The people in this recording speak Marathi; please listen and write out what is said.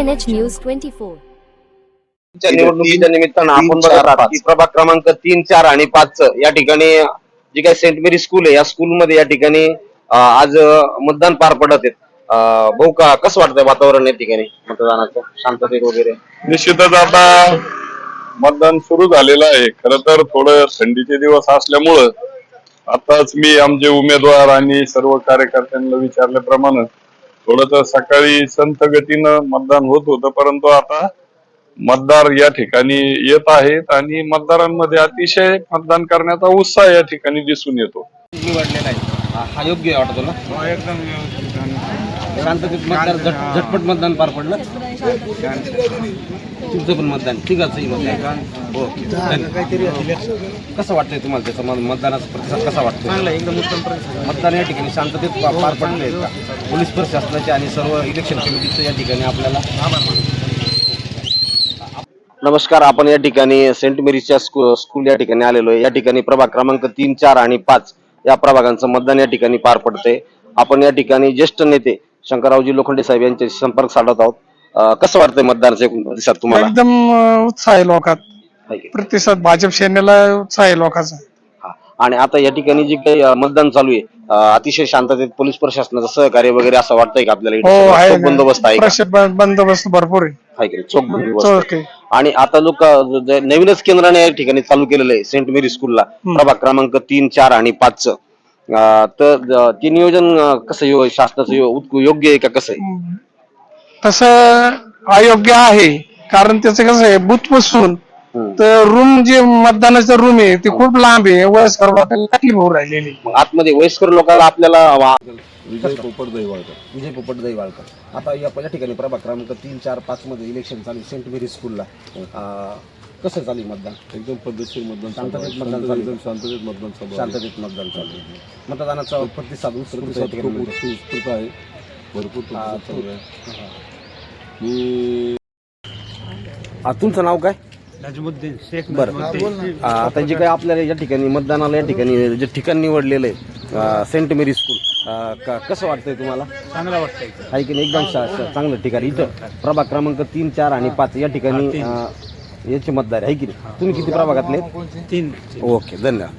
NH News 24. निवडणुकीच्या निमित्तानं आपण बघत आहात की प्रभाग क्रमांक 3, 4 आणि 5 या ठिकाणी जी काही सेंट मेरी स्कूल आहे या स्कूलमध्ये या ठिकाणी आज मतदान पार पडत आहेत. भाऊ का कसं वाटतंय वातावरण या ठिकाणी मतदानाचं शांततेत वगैरे? निश्चितच आता मतदान सुरू झालेलं आहे. खरं तर थोडं थंडीचे दिवस असल्यामुळं आताच मी आमचे उमेदवार आणि सर्व कार्यकर्त्यांना विचारल्याप्रमाणे थोडस सकाळी संथ गतीनं मतदान होत होतं, परंतु आता मतदार या ठिकाणी येत आहेत आणि मतदारांमध्ये अतिशय मतदान करण्याचा उत्साह या ठिकाणी दिसून येतो. निवडलेला आहे हा योग्य वाटतो ना? एकदम शांततेत मतदान झटपट मतदान पार पडलं. तुमचं पण मतदान तिघाचंही मतदान. ओके, कसं वाटतंय तुम्हाला त्याचा मतदानाचा प्रतिसाद कसा वाटतोय? चांगला एकदम उत्तम प्रतिसाद. मतदान या ठिकाणी शांततेत पार पडले का? पोलीस प्रशासनाचे आणि सर्व इलेक्शन कमिटीचं या ठिकाणी आपल्याला नमस्कार, आपण या ठिकाणी सेंट मेरीच्या स्कूल या ठिकाणी आलेलो आहे. या ठिकाणी प्रभाग क्रमांक 3, 4 आणि 5 या प्रभागांचं मतदान या ठिकाणी पार पडतंय. आपण या ठिकाणी ज्येष्ठ नेते शंकररावजी लोखंडे साहेब यांच्याशी संपर्क साधत आहोत. कसं वाटतंय मतदानाचा प्रतिसाद तुम्हाला? एकदम उत्साह आहे लोकात. प्रतिसाद भाजप सेनेला उत्साह आहे लोकांचा. आणि आता या ठिकाणी जे काही मतदान चालू आहे अतिशय शांततेत पोलीस प्रशासनाचं सहकार्य वगैरे असं वाटतंय का आपल्याला? हो आहे, चोख बंदोबस्त आहे का? बंदोबस्त भरपूर आहे. चोख बंदोबस्त. ओके. आणि आता लोक नवीनच केंद्राने या ठिकाणी चालू केलेलं आहे सेंट मेरी स्कूलला प्रभाग क्रमांक 3, 4 आणि 5 तर ते नियोजन कसं शासनाचं योग्य आहे का कसं आहे? तसं अयोग्य आहे, कारण त्याचं कसं आहे बूथ पासून तर रूम जे मतदानाचा रूम आहे ते खूप लांब आहे. वयस्कर लोकांना तकलीफ होऊ राहिलेली. मग आतमध्ये वयस्कर लोकांना आपल्याला विजय पोपट दैवाळकर आता या ठिकाणी प्रभाग क्रमांक 3, 4, 5 मध्ये इलेक्शन चालू सेंट मेरी स्कूलला. कसं चालू मतदान? एकदम पद्धतशीर मतदान, शांततेत मतदान चालू. एकदम शांततेत मतदान, शांततेत मतदान चालू. मतदानाचा प्रतिसाद उत्स्फूर्त आहे, भरपूर चालू आहे. मी तुमचं नाव काय? नजमुद्दीन शेख. बरं, आता जे काही आपल्याला या ठिकाणी मतदानाला या ठिकाणी जे ठिकाण निवडलेलं आहे सेंट मेरी स्कूल, कसं वाटतंय तुम्हाला? चांगला वाटतंय. आहे की नाही? एकदम चांगलं ठिकाण. इथं प्रभाग क्रमांक 3, 4 आणि 5 या ठिकाणी याचे मतदार आहे की नाही? तुम्ही किती प्रभागातले? 3. ओके, धन्यवाद.